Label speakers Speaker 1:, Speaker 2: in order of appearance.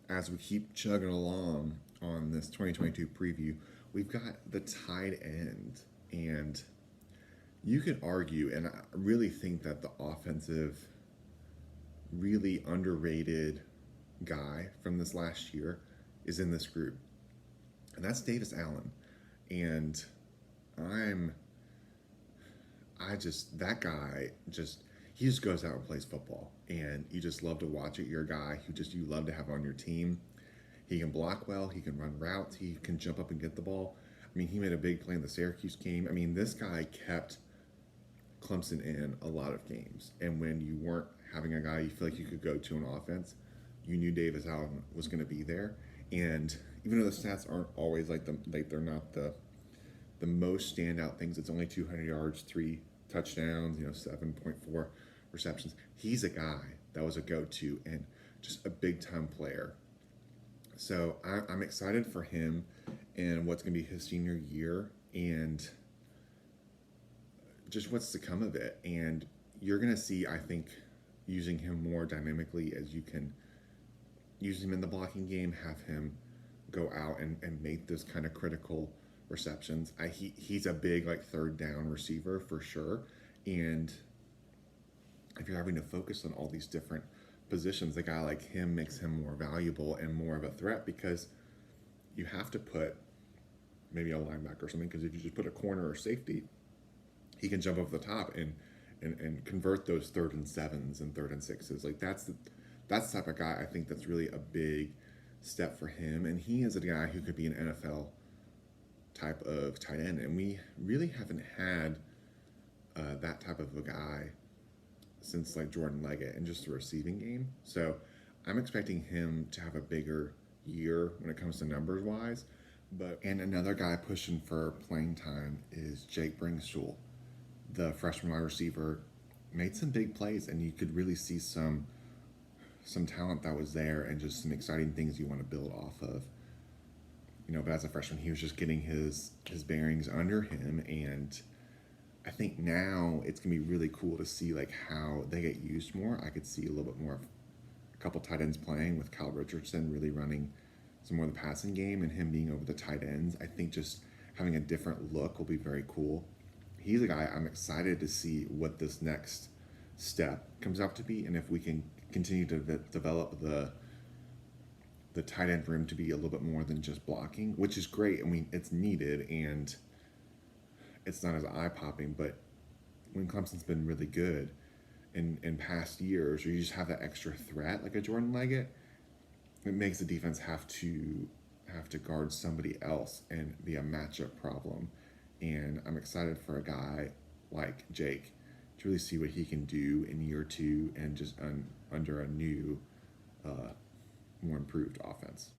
Speaker 1: as we keep chugging along on this 2022 preview, we've got the tight end. And you could argue, and I really think that the offensive, really underrated guy from this last year is in this group, and that's Davis Allen. And I'm, that guy just, he just goes out and plays football, and you just love to watch it. You're a guy who just, you love to have on your team. He can block well, he can run routes, he can jump up and get the ball. I mean, he made a big play in the Syracuse game. I mean, this guy kept Clemson in a lot of games. And when you weren't having a guy you feel like you could go to an offense, you knew Davis Allen was going to be there. And even though the stats aren't always like they're not the most standout things. It's only 200 yards, 3 touchdowns, 7.4 receptions. He's a guy that was a go-to and just a big-time player. So I'm excited for him and what's going to be his senior year and just what's to come of it. And you're going to see, I think, using him more dynamically as you can use him in the blocking game, have him go out and make those kind of critical receptions. He's a big like third down receiver for sure. And if you're having to focus on all these different positions, a guy like him makes him more valuable and more of a threat because you have to put maybe a linebacker or something, because if you just put a corner or safety, he can jump over the top and convert those 3rd and 7s and 3rd and 6s. Like that's the type of guy I think that's really a big step for him. And he is a guy who could be an NFL type of tight end. And we really haven't had that type of a guy since like Jordan Leggett in just the receiving game. So I'm expecting him to have a bigger year when it comes to numbers wise. And another guy pushing for playing time is Jake Bringstool, the freshman wide receiver. Made some big plays, and you could really see some talent that was there and just some exciting things you want to build off of. But as a freshman, he was just getting his bearings under him, and I think now it's gonna be really cool to see like how they get used more. I could see a little bit more of a couple tight ends playing with Kyle Richardson really running some more of the passing game and him being over the tight ends. I think just having a different look will be very cool. He's a guy I'm excited to see what this next step comes out to be, and if we can continue to develop the tight end room to be a little bit more than just blocking, which is great. I mean, it's needed and it's not as eye-popping, but when Clemson's been really good in past years, or you just have that extra threat like a Jordan Leggett, it makes the defense have to guard somebody else and be a matchup problem. And I'm excited for a guy like Jake to really see what he can do in year 2 and just under a new, more improved offense.